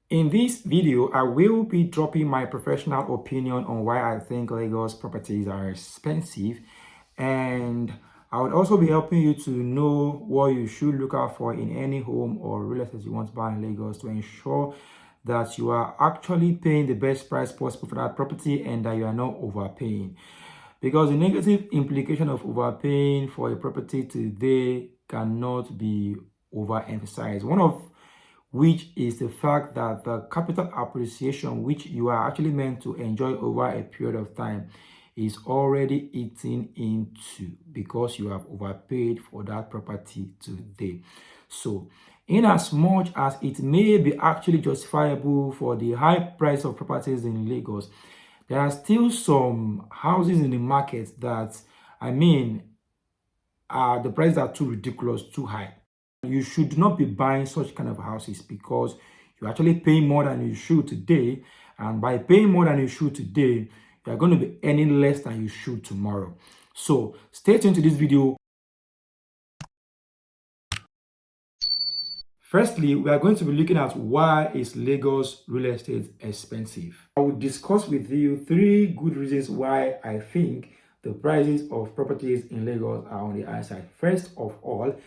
In this video, I will be dropping my professional opinion on why I think Lagos properties are expensive, and I would also be helping you to know what you should look out for in any home or real estate you want to buy in Lagos to ensure that you are actually paying the best price possible for that property and that you are not overpaying. Because the negative implication of overpaying for a property today cannot be overemphasized. One of which is the fact that the capital appreciation which you are actually meant to enjoy over a period of time is already eaten into because you have overpaid for that property today. So in as much as it may be actually justifiable for the high price of properties in Lagos, there are still some houses in the market that, the prices are too ridiculous, too high. You should not be buying such kind of houses because you're actually paying more than you should today. And by paying more than you should today, you're going to be earning less than you should tomorrow. So stay tuned to this video. Firstly, we are going to be looking at why is Lagos real estate expensive. I will discuss with you 3 good reasons why I think the prices of properties in Lagos are on the high side. First of all,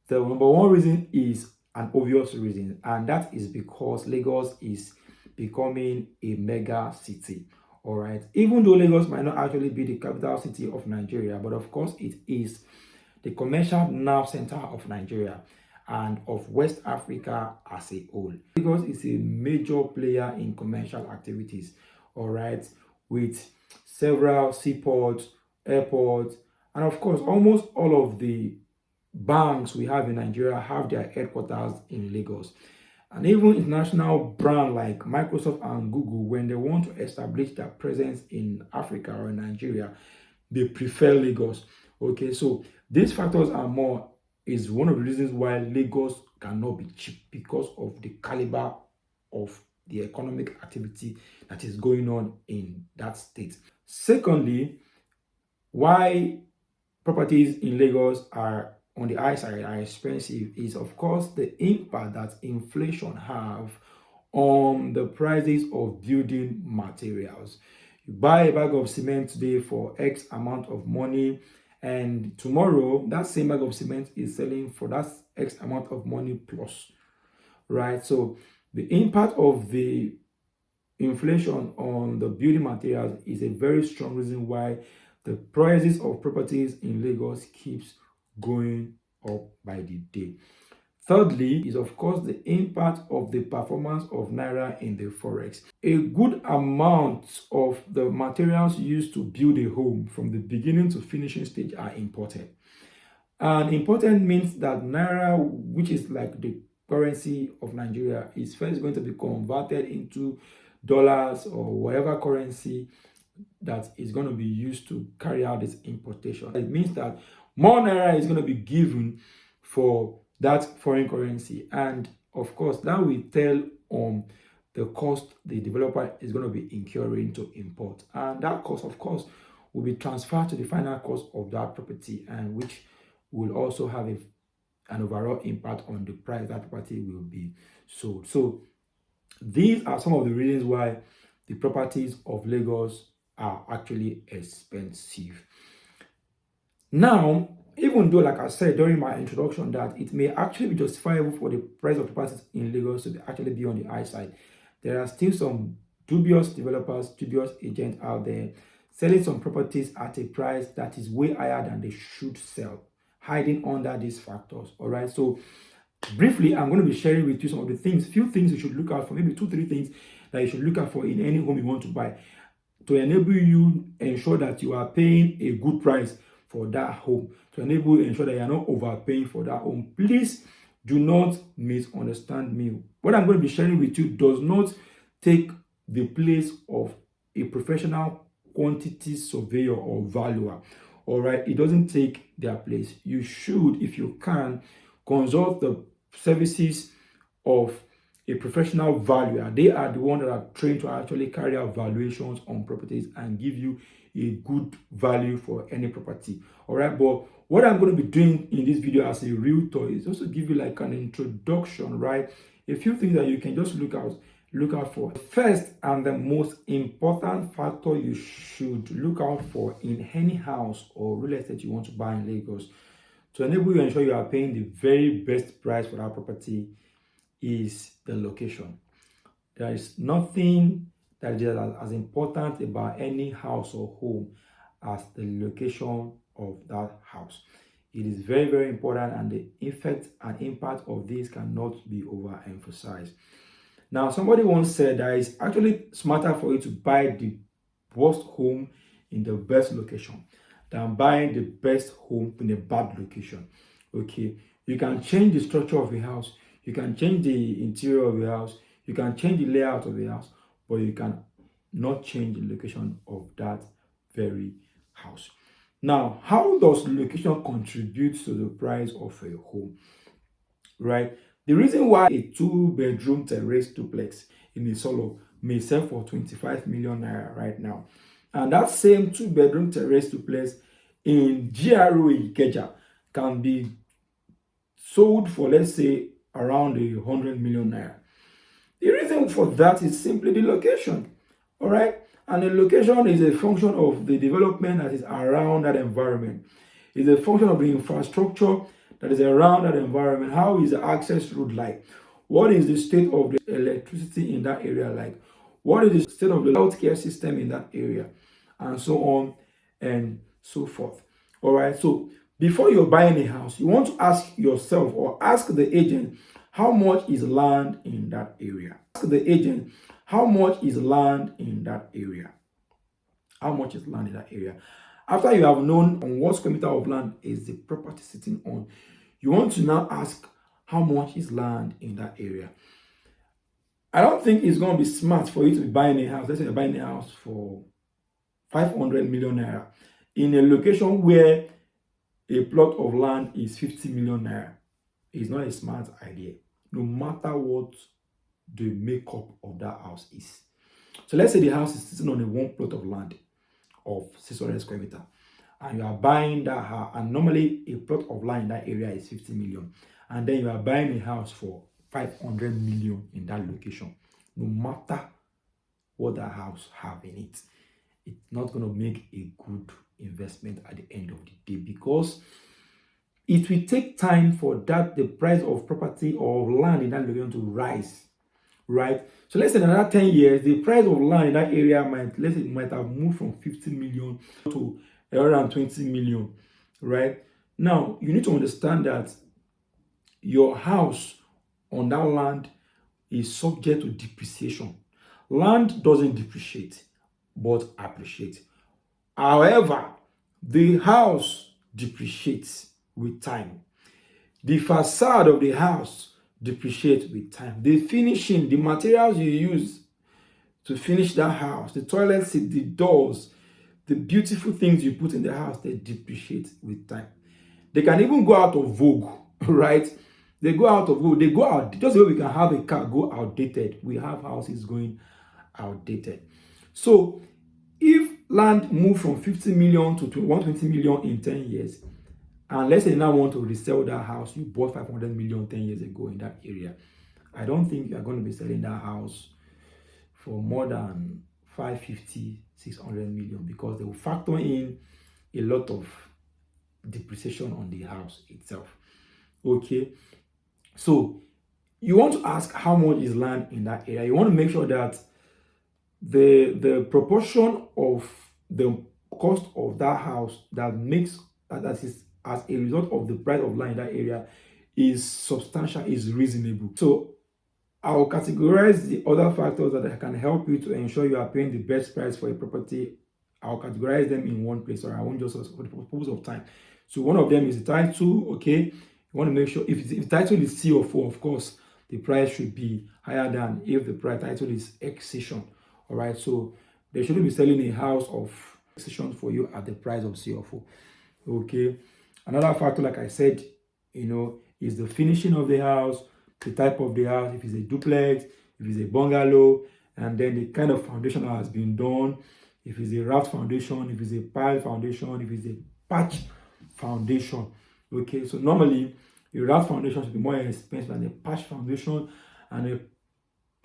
the number one reason is an obvious reason, and that is because Lagos is becoming a mega city. All right, even though Lagos might not actually be the capital city of Nigeria, but of course it is the commercial nerve center of Nigeria and of West Africa as a whole. Lagos is a major player in commercial activities, all right, with several seaports, airports, and of course almost all of the banks we have in Nigeria have their headquarters in Lagos. And even international brands like Microsoft and Google, when they want to establish their presence in Africa or in Nigeria, they prefer Lagos. Okay, so these factors are more is one of the reasons why Lagos cannot be cheap because of the caliber of the economic activity that is going on in that state. Secondly, why properties in Lagos are on the high side are expensive is of course the impact that inflation have on the prices of building materials. You buy a bag of cement today for X amount of money, and tomorrow that same bag of cement is selling for that X amount of money plus, right? So the impact of the inflation on the building materials is a very strong reason why the prices of properties in Lagos keeps going up by the day. Thirdly is of course the impact of the performance of Naira in the Forex. A good amount of the materials used to build a home from the beginning to finishing stage are imported. And important means that Naira, which is like the currency of Nigeria, is first going to be converted into dollars or whatever currency that is going to be used to carry out this importation. It means that more Naira is going to be given for that foreign currency. And of course, that will tell on the cost the developer is going to be incurring to import. And that cost, of course, will be transferred to the final cost of that property, and which will also have an overall impact on the price that property will be sold. So these are some of the reasons why the properties of Lagos are actually expensive. Now, even though, like I said during my introduction, that it may actually be justifiable for the price of properties in Lagos to actually be on the high side, there are still some dubious developers, dubious agents out there selling some properties at a price that is way higher than they should sell, hiding under these factors. All right, so briefly, I'm going to be sharing with you some of the few things you should look out for, maybe 2-3 things that you should look out for in any home you want to buy to enable you ensure that you are paying a good price for that home, to enable you ensure that you are not overpaying for that home. Please do not misunderstand me. What I'm going to be sharing with you does not take the place of a professional quantity surveyor or valuer. All right, it doesn't take their place. You should, if you can, consult the services of a professional valuer. They are the ones that are trained to actually carry out valuations on properties and give you a good value for any property. All right, but what I'm going to be doing in this video as a realtor is also give you like an introduction, right? A few things that you can just look out look out for. First and the most important factor you should look out for in any house or real estate you want to buy in Lagos to enable you to ensure you are paying the very best price for that property is the location. There is nothing that is as important about any house or home as the location of that house. It is very, very important, and the effect and impact of this cannot be overemphasized. Now, somebody once said that it's actually smarter for you to buy the worst home in the best location than buying the best home in a bad location. Okay, you can change the structure of a house, you can change the interior of a house, you can change the layout of a house, but you can not change the location of that very house. Now, how does location contribute to the price of a home? Right? The reason why a two-bedroom terrace duplex in a solo may sell for 25 million naira right now, and that same two-bedroom terrace duplex in GRO Ikeja can be sold for, let's say, around 100 million naira. The reason for that is simply the location. All right, and the location is a function of the development that is around that environment. It's a function of the infrastructure that is around that environment. How is the access road like? What is the state of the electricity in that area like? What is the state of the healthcare system in that area? And so on and so forth. All right, so before you're buying a house, you want to ask yourself or ask the agent, how much is land in that area? Ask the agent, how much is land in that area? How much is land in that area? After you have known on what square meter of land is the property sitting on, you want to now ask how much is land in that area. I don't think it's going to be smart for you to be buying a house. Let's say you're buying a house for 500 million naira in a location where a plot of land is 50 million naira. It's not a smart idea, no matter what the makeup of that house is. So let's say the house is sitting on a one plot of land of 600 square meter, and you are buying that house, and normally a plot of land in that area is 50 million, and then you are buying a house for 500 million in that location. No matter what that house have in it, it's not going to make a good investment at the end of the day, because it will take time for the price of property or land in that location to rise, right? So let's say in another 10 years, the price of land in that area might have moved from 50 million to around 20 million, right? Now, you need to understand that your house on that land is subject to depreciation. Land doesn't depreciate, but appreciate. However, the house depreciates with time. The facade of the house depreciates with time. The finishing, the materials you use to finish that house, the toilet seat, the doors, the beautiful things you put in the house, they depreciate with time. They can even go out of vogue, right? They go out of vogue. They go out. Just the way we can have a car go outdated, we have houses going outdated. So if land move from 50 million to 120 million in 10 years, and let's say you now want to resell that house you bought 500 million 10 years ago in that area, I don't think you are going to be selling that house for more than 550, 600 million, because they will factor in a lot of depreciation on the house itself. Okay, so you want to ask how much is land in that area. You want to make sure that the proportion of the cost of that house that is as a result of the price of land in that area is substantial, is reasonable. So I'll categorize the other factors that can help you to ensure you are paying the best price for a property. I'll categorize them in one place, or I won't, just for the purpose of time. So one of them is the title. Okay, you want to make sure if the title is C or 4, of course, the price should be higher than if the price title is accession. All right, so they shouldn't be selling a house of accession for you at the price of C or 4. Okay, another factor, like I said, is the finishing of the house, the type of the house, if it's a duplex, if it's a bungalow, and then the kind of foundation that has been done, if it's a raft foundation, if it's a pile foundation, if it's a patch foundation. Okay, so normally a raft foundation should be more expensive than a patch foundation, and a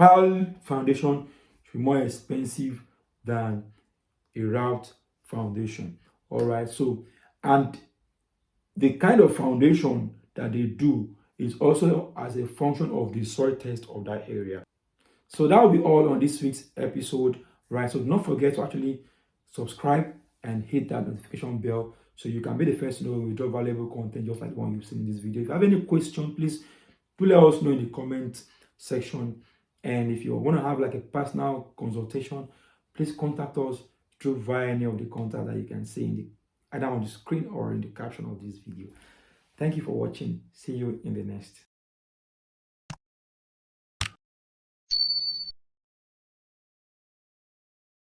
Pile foundation should be more expensive than a route foundation. All right. So, and the kind of foundation that they do is also as a function of the soil test of that area. So that will be all on this week's episode, right? So do not forget to actually subscribe and hit that notification bell so you can be the first to know when we drop valuable content just like the one you've seen in this video. If you have any question, please do let us know in the comment section. And if you want to have like a personal consultation, please contact us through via any of the contacts that you can see in the either on the screen or in the caption of this video. Thank you for watching. See you in the next.